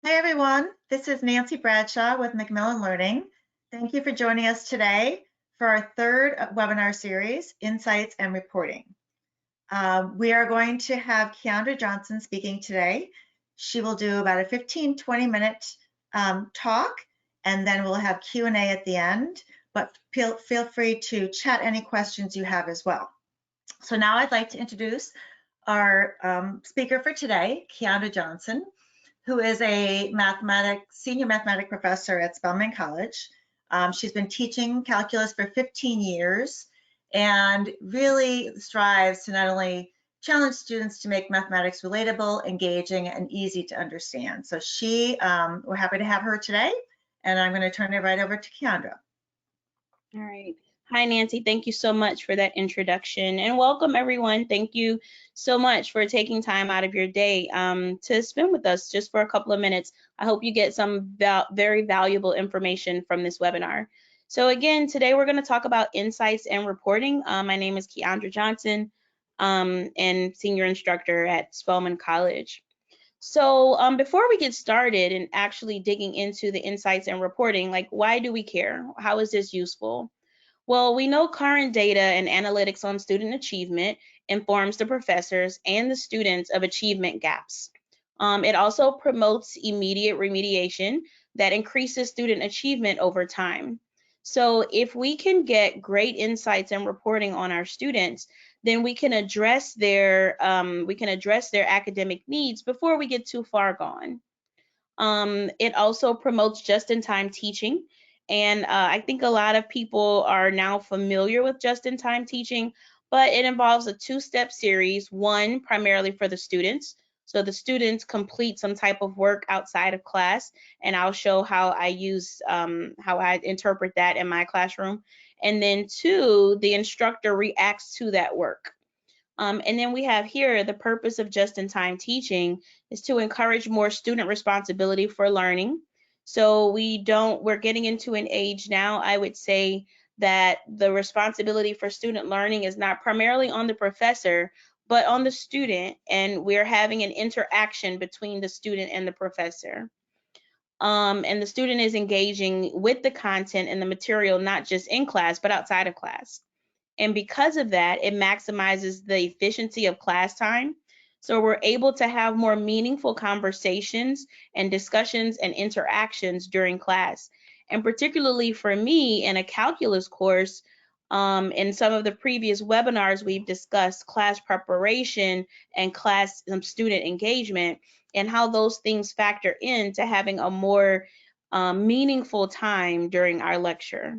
Hi, everyone. This is Nancy Bradshaw with Macmillan Learning. Thank you for joining us today for our third webinar series, Insights and Reporting. We are going to have Keandra Johnson speaking today. She will do about a 15-20 minute talk, and then we'll have Q&A at the end, but feel free to chat any questions you have as well. So now I'd like to introduce our speaker for today, Keandra Johnson, who is a senior mathematics professor at Spelman College. She's been teaching calculus for 15 years and really strives to not only challenge students to make mathematics relatable, engaging, and easy to understand. So we're happy to have her today, and I'm going to turn it right over to Keandra. All right. Hi, Nancy. Thank you so much for that introduction, and welcome everyone. Thank you so much for taking time out of your day to spend with us just for a couple of minutes. I hope you get some very valuable information from this webinar. So again, today we're going to talk about insights and reporting. My name is Keandra Johnson, and senior instructor at Spelman College. So before we get started and actually digging into the insights and reporting, like why do we care? How is this useful? Well, we know current data and analytics on student achievement informs the professors and the students of achievement gaps. It also promotes immediate remediation that increases student achievement over time. So if we can get great insights and reporting on our students, then we can address their academic needs before we get too far gone. It also promotes just-in-time teaching. And I think a lot of people are now familiar with just-in-time teaching, but it involves a two-step series, one primarily for the students. So the students complete some type of work outside of class, and I'll show how I interpret that in my classroom. And then two, the instructor reacts to that work. And then we have here the purpose of just-in-time teaching is to encourage more student responsibility for learning. So we're getting into an age now, I would say, that the responsibility for student learning is not primarily on the professor, but on the student, and we're having an interaction between the student and the professor. And the student is engaging with the content and the material, not just in class, but outside of class. And because of that, it maximizes the efficiency of class time. So we're able to have more meaningful conversations and discussions and interactions during class. And particularly for me in a calculus course, in some of the previous webinars, we've discussed class preparation and class student engagement and how those things factor into having a more meaningful time during our lecture.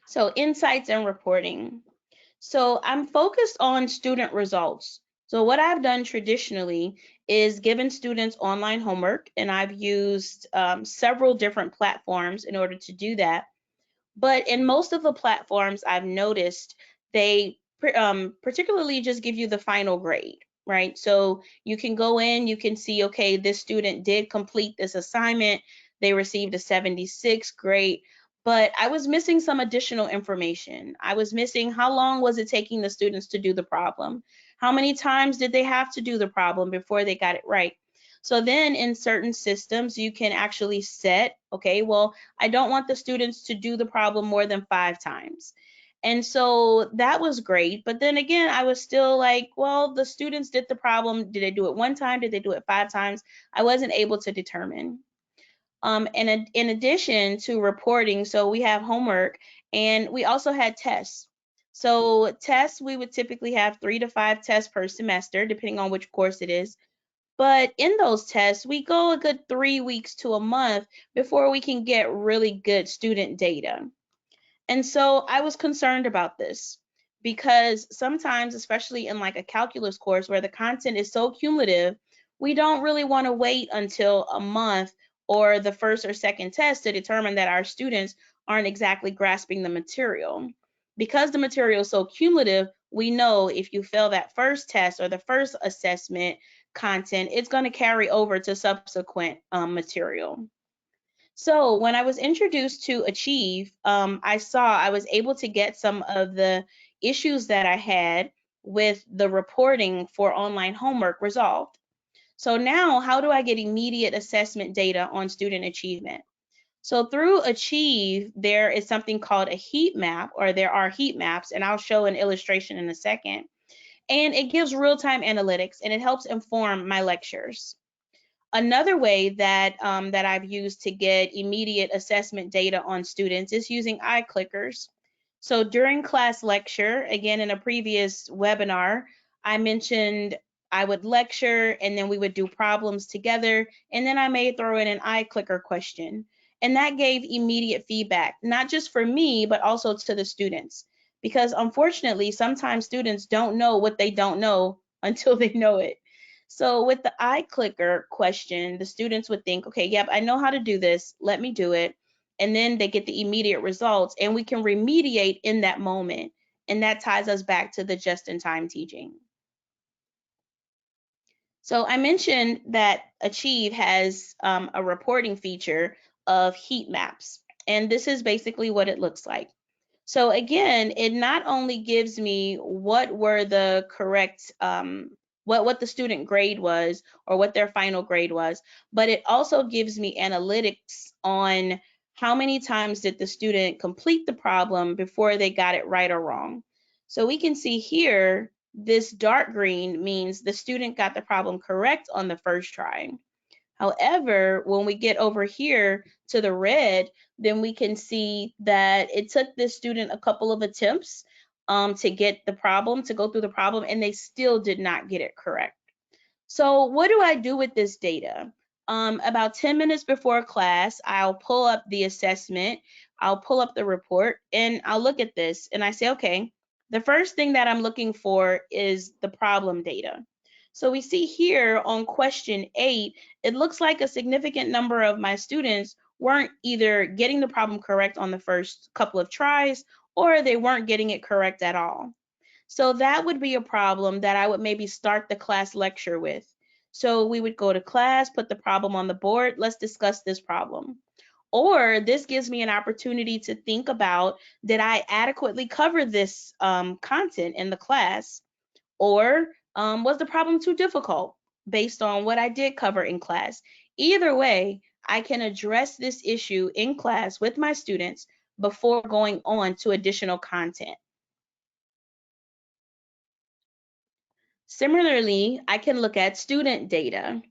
So insights and reporting. So I'm focused on student results. So what I've done traditionally is given students online homework, and I've used several different platforms in order to do that. But in most of the platforms, I've noticed they particularly just give you the final grade, right? So you can go in, you can see, okay, this student did complete this assignment, they received a 76, great. But I was missing some additional information. I was missing how long was it taking the students to do the problem? How many times did they have to do the problem before they got it right? So then in certain systems, you can actually set, okay, well, I don't want the students to do the problem more than 5 times. And so that was great. But then again, I was still like, well, the students did the problem. Did they do it 1 time? Did they do it 5 times? I wasn't able to determine. And in addition to reporting, so we have homework and we also had tests. So tests, we would typically have 3 to 5 tests per semester, depending on which course it is. But in those tests, we go a good 3 weeks to a month before we can get really good student data. And so I was concerned about this because sometimes, especially in like a calculus course where the content is so cumulative, we don't really want to wait until a month or the first or second test to determine that our students aren't exactly grasping the material. Because the material is so cumulative, we know if you fail that first test or the first assessment content, it's going to carry over to subsequent material. So when I was introduced to Achieve, I saw I was able to get some of the issues that I had with the reporting for online homework resolved. So now, how do I get immediate assessment data on student achievement? So through Achieve, there is something called a heat map, or there are heat maps, and I'll show an illustration in a second. And it gives real-time analytics, and it helps inform my lectures. Another way that that I've used to get immediate assessment data on students is using eye clickers. So during class lecture, again in a previous webinar, I mentioned I would lecture and then we would do problems together, and then I may throw in an eye clicker question. And that gave immediate feedback, not just for me, but also to the students. Because unfortunately, sometimes students don't know what they don't know until they know it. So with the iClicker question, the students would think, okay, yep, I know how to do this. Let me do it. And then they get the immediate results, and we can remediate in that moment. And that ties us back to the just-in-time teaching. So I mentioned that Achieve has a reporting feature of heat maps. And this is basically what it looks like. So again, it not only gives me what were the correct, what the student grade was or what their final grade was, but it also gives me analytics on how many times did the student complete the problem before they got it right or wrong. So we can see here, this dark green means the student got the problem correct on the first try. However, when we get over here to the red, then we can see that it took this student a couple of attempts to get the problem, to go through the problem, and they still did not get it correct. So what do I do with this data? About 10 minutes before class, I'll pull up the assessment, I'll pull up the report, and I'll look at this and I say, okay, the first thing that I'm looking for is the problem data. So we see here on question 8, it looks like a significant number of my students weren't either getting the problem correct on the first couple of tries, or they weren't getting it correct at all. So that would be a problem that I would maybe start the class lecture with. So we would go to class, put the problem on the board, let's discuss this problem. Or this gives me an opportunity to think about, did I adequately cover this content in the class? Or was the problem too difficult based on what I did cover in class? Either way, I can address this issue in class with my students before going on to additional content. Similarly, I can look at student data.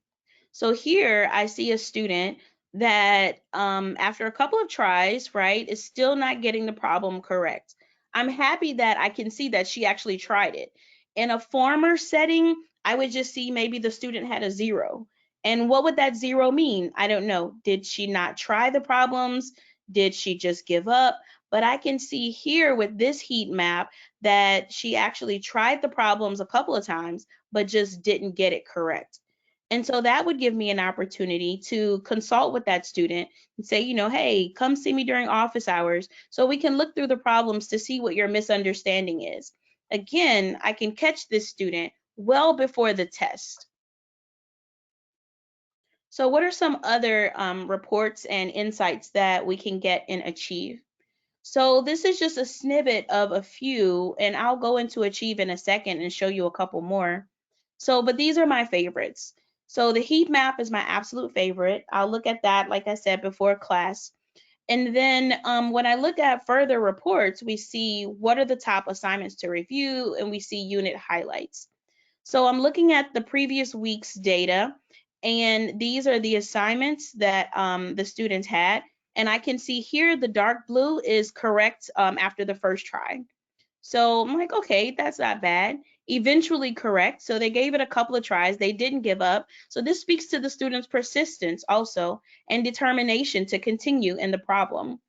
So here I see a student that after a couple of tries, right, is still not getting the problem correct. I'm happy that I can see that she actually tried it. In a former setting, I would just see maybe the student had a 0. And what would that 0 mean? I don't know. Did she not try the problems? Did she just give up? But I can see here with this heat map that she actually tried the problems a couple of times, but just didn't get it correct. And so that would give me an opportunity to consult with that student and say, you know, hey, come see me during office hours so we can look through the problems to see what your misunderstanding is. Again, I can catch this student well before the test. So what are some other reports and insights that we can get in Achieve? So this is just a snippet of a few, and I'll go into Achieve in a second and show you a couple more. So, but these are my favorites. So the heat map is my absolute favorite. I'll look at that, like I said, before class. And then when I look at further reports, we see what are the top assignments to review, and we see unit highlights. So I'm looking at the previous week's data, and these are the assignments that the students had. And I can see here the dark blue is correct after the first try. So I'm like, okay, that's not bad. Eventually correct. So they gave it a couple of tries. They didn't give up. So this speaks to the students' persistence also and determination to continue in the problem.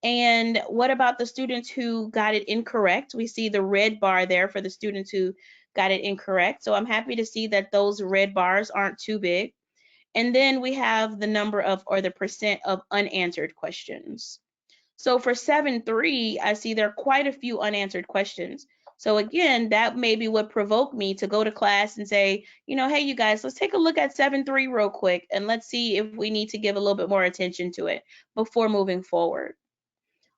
And what about the students who got it incorrect? We see the red bar there for the students who got it incorrect. So I'm happy to see that those red bars aren't too big. And then we have the number of, or the percent of unanswered questions. So for 7-3, I see there are quite a few unanswered questions. So again, that maybe would provoke me to go to class and say, you know, hey, you guys, let's take a look at 7-3 real quick, and let's see if we need to give a little bit more attention to it before moving forward.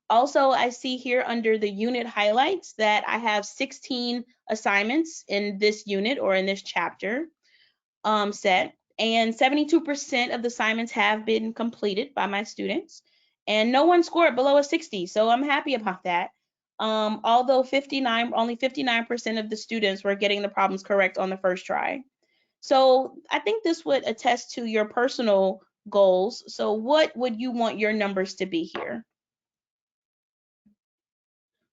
Also, I see here under the unit highlights that I have 16 assignments in this unit or in this chapter. set, and 72% of the assignments have been completed by my students, and no one scored below a 60, so I'm happy about that. Although only 59% of the students were getting the problems correct on the first try. So I think this would attest to your personal goals. So what would you want your numbers to be here?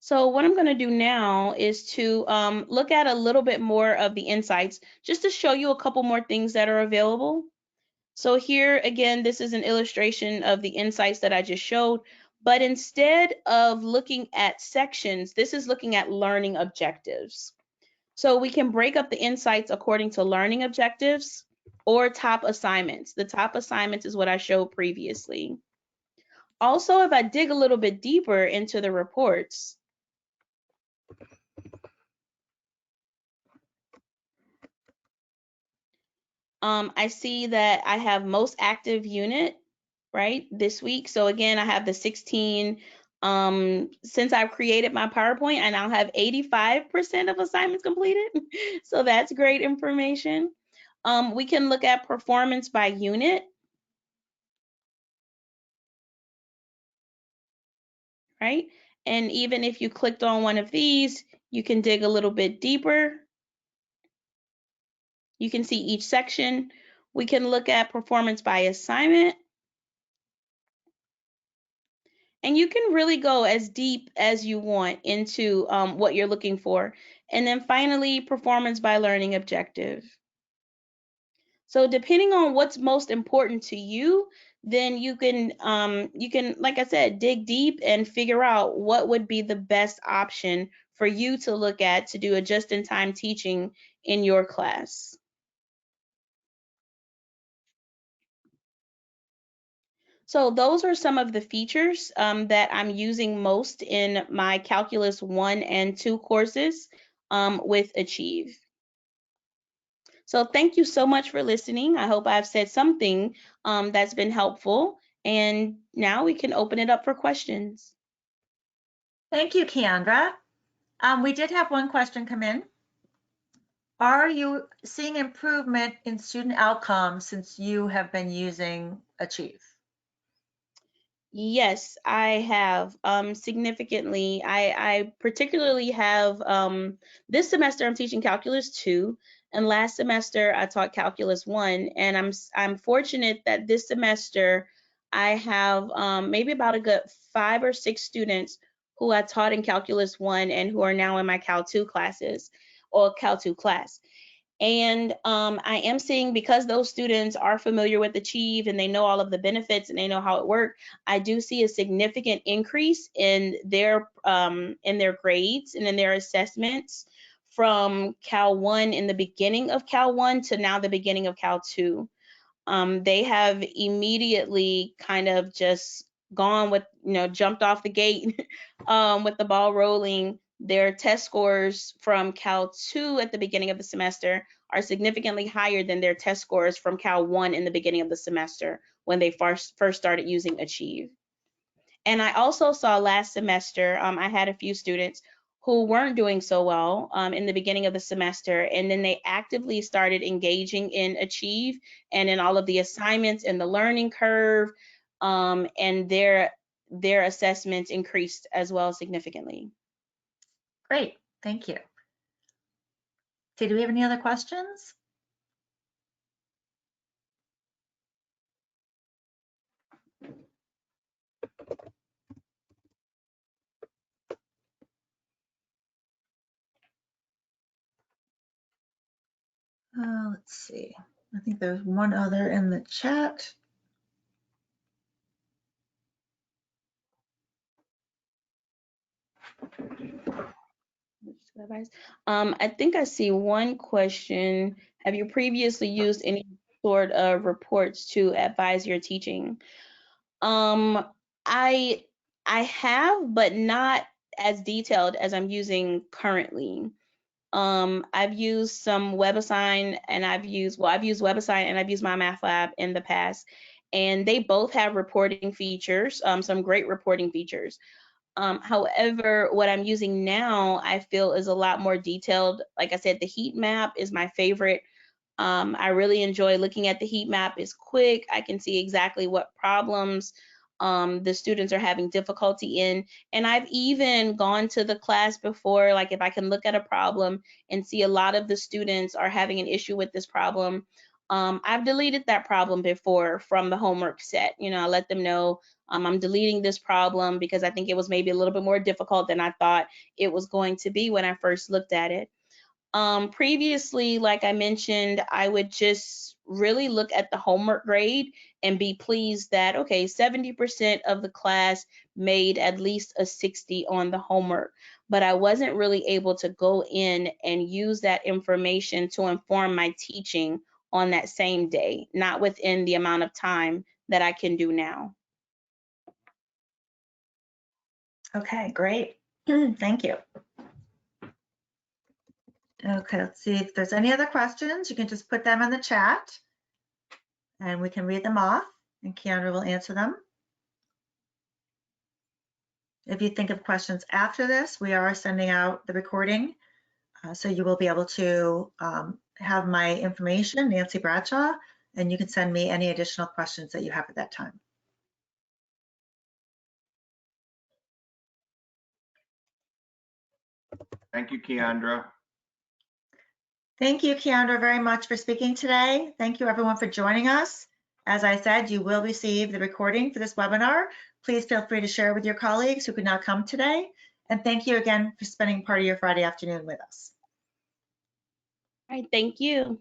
So what I'm going to do now is to look at a little bit more of the insights, just to show you a couple more things that are available. So here again, this is an illustration of the insights that I just showed, but instead of looking at sections, this is looking at learning objectives. So we can break up the insights according to learning objectives or top assignments. The top assignments is what I showed previously. Also, if I dig a little bit deeper into the reports, I see that I have most active unit, right, this week. So again, I have the 16. Since I've created my PowerPoint, I now have 85% of assignments completed. So that's great information. We can look at performance by unit, right? And even if you clicked on one of these, you can dig a little bit deeper. You can see each section. We can look at performance by assignment. And you can really go as deep as you want into what you're looking for. And then finally, performance by learning objective. So depending on what's most important to you, then you can, like I said, dig deep and figure out what would be the best option for you to look at to do a just-in-time teaching in your class. So those are some of the features that I'm using most in my Calculus 1 and 2 courses with Achieve. So thank you so much for listening. I hope I've said something that's been helpful. And now we can open it up for questions. Thank you, Keandra. We did have one question come in. Are you seeing improvement in student outcomes since you have been using Achieve? Yes, I have significantly. I particularly have this semester I'm teaching Calculus 2, and last semester I taught Calculus 1, and I'm fortunate that this semester I have maybe about a good 5 or 6 students who I taught in Calculus 1 and who are now in my Cal 2 classes or Cal 2 class. And I am seeing, because those students are familiar with Achieve and they know all of the benefits and they know how it works, I do see a significant increase in their grades and in their assessments from Cal 1 in the beginning of Cal 1 to now the beginning of Cal 2. They have immediately kind of just gone with, jumped off the gate with the ball rolling. Their test scores from Cal 2 at the beginning of the semester are significantly higher than their test scores from Cal 1 in the beginning of the semester when they first started using Achieve. And I also saw last semester, I had a few students who weren't doing so well in the beginning of the semester, and then they actively started engaging in Achieve and in all of the assignments and the learning curve, and their assessments increased as well significantly. Great, thank you. Okay, do we have any other questions? Let's see. I think there's one other in the chat. I think I see one question. Have you previously used any sort of reports to advise your teaching? I have, but not as detailed as I'm using currently. I've used some WebAssign, and I've used WebAssign and I've used MyMathLab in the past, and they both have reporting features, some great reporting features. However, what I'm using now, I feel, is a lot more detailed. Like I said, the heat map is my favorite I really enjoy looking at the heat map. It's quick. I can see exactly what problems the students are having difficulty in. And I've even gone to the class before, like if I can look at a problem and see a lot of the students are having an issue with this problem, I've deleted that problem before from the homework set. You know, I let them know I'm deleting this problem because I think it was maybe a little bit more difficult than I thought it was going to be when I first looked at it. Previously, like I mentioned, I would just really look at the homework grade and be pleased that, okay, 70% of the class made at least a 60 on the homework. But I wasn't really able to go in and use that information to inform my teaching on that same day, not within the amount of time that I can do now. Okay, great. Thank you. Okay, let's see if there's any other questions. You can just put them in the chat and we can read them off and Keandra will answer them. If you think of questions after this, we are sending out the recording. So you will be able to have my information, Nancy Bradshaw, and you can send me any additional questions that you have at that time. Thank you, Keandra. Thank you, Keandra, very much for speaking today. Thank you, everyone, for joining us. As I said, you will receive the recording for this webinar. Please feel free to share with your colleagues who could not come today. And thank you again for spending part of your Friday afternoon with us. All right, thank you.